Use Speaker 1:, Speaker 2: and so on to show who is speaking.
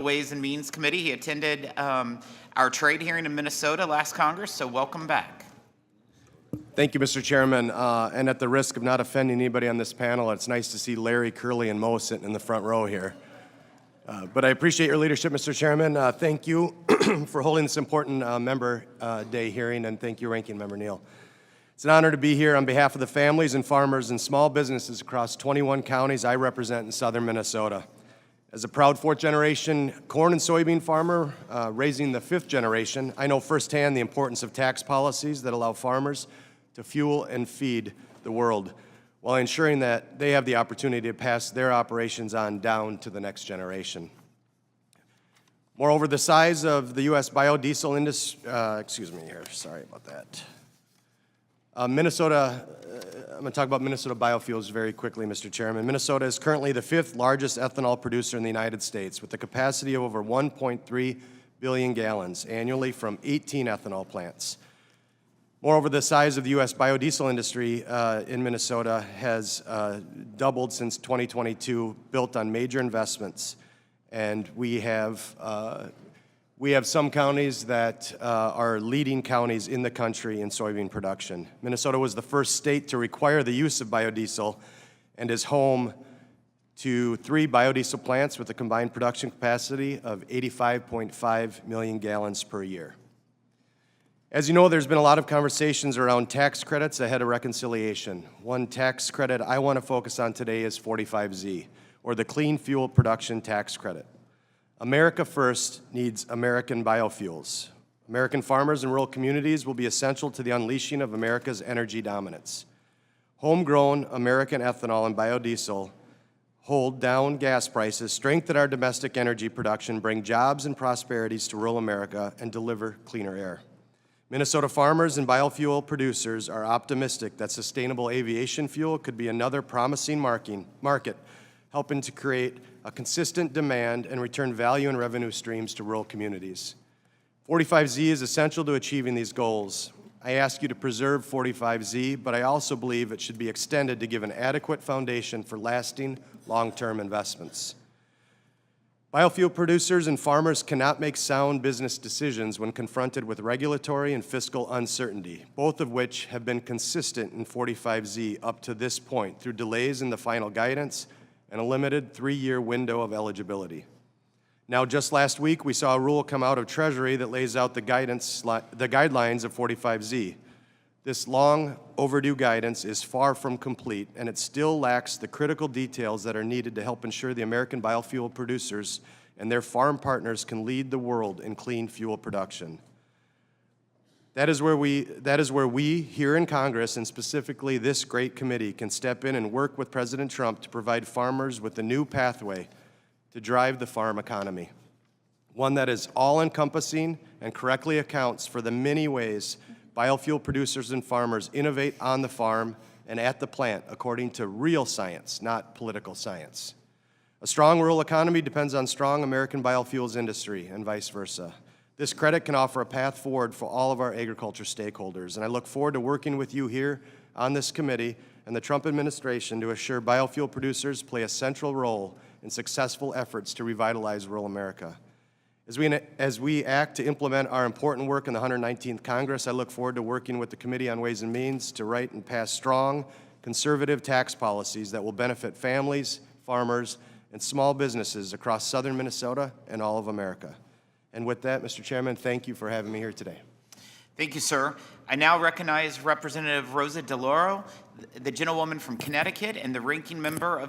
Speaker 1: Ways and Means Committee. He attended our trade hearing in Minnesota last Congress, so welcome back.
Speaker 2: Thank you, Mr. Chairman. And at the risk of not offending anybody on this panel, it's nice to see Larry, Curly, and Mo sitting in the front row here. But I appreciate your leadership, Mr. Chairman. Thank you for holding this important member day hearing, and thank you, Ranking Member Neal. It's an honor to be here on behalf of the families and farmers and small businesses across 21 counties I represent in southern Minnesota. As a proud fourth-generation corn and soybean farmer, raising the fifth generation, I know firsthand the importance of tax policies that allow farmers to fuel and feed the world, while ensuring that they have the opportunity to pass their operations on down to the next generation. Moreover, the size of the U.S. biodiesel industry, sorry about that. I'm going to talk about Minnesota biofuels very quickly, Mr. Chairman. Minnesota is currently the fifth largest ethanol producer in the United States, with a capacity of over 1.3 billion gallons annually from 18 ethanol plants. Moreover, the size of the U.S. biodiesel industry in Minnesota has doubled since 2022, built on major investments. And we have some counties that are leading counties in the country in soybean production. Minnesota was the first state to require the use of biodiesel and is home to 3 biodiesel plants with a combined production capacity of 85.5 million gallons per year. As you know, there's been a lot of conversations around tax credits ahead of reconciliation. One tax credit I want to focus on today is 45Z, or the Clean Fuel Production Tax Credit. America First needs American biofuels. American farmers and rural communities will be essential to the unleashing of America's energy dominance. Homegrown American ethanol and biodiesel hold down gas prices, strengthen our domestic energy production, bring jobs and prosperities to rural America, and deliver cleaner air. Minnesota farmers and biofuel producers are optimistic that sustainable aviation fuel could be another promising market, helping to create a consistent demand and return value and revenue streams to rural communities. 45Z is essential to achieving these goals. I ask you to preserve 45Z, but I also believe it should be extended to give an adequate foundation for lasting, long-term investments. Biofuel producers and farmers cannot make sound business decisions when confronted with regulatory and fiscal uncertainty, both of which have been consistent in 45Z up to this point through delays in the final guidance and a limited 3-year window of eligibility. Now, just last week, we saw a rule come out of Treasury that lays out the guidelines of 45Z. This long overdue guidance is far from complete, and it still lacks the critical details that are needed to help ensure the American biofuel producers and their farm partners can lead the world in clean fuel production. That is where we here in Congress, and specifically this great committee, can step in and work with President Trump to provide farmers with a new pathway to drive the farm economy, one that is all-encompassing and correctly accounts for the many ways biofuel producers and farmers innovate on the farm and at the plant according to real science, not political science. A strong rural economy depends on strong American biofuels industry and vice versa. This credit can offer a path forward for all of our agriculture stakeholders, and I look forward to working with you here on this committee and the Trump administration to assure biofuel producers play a central role in successful efforts to revitalize rural America. As we act to implement our important work in the 119th Congress, I look forward to working with the Committee on Ways and Means to write and pass strong, conservative tax policies that will benefit families, farmers, and small businesses across southern Minnesota and all of America. And with that, Mr. Chairman, thank you for having me here today.
Speaker 1: Thank you, sir. I now recognize Representative Rosa DeLauro, the gentlewoman from Connecticut and the ranking member of the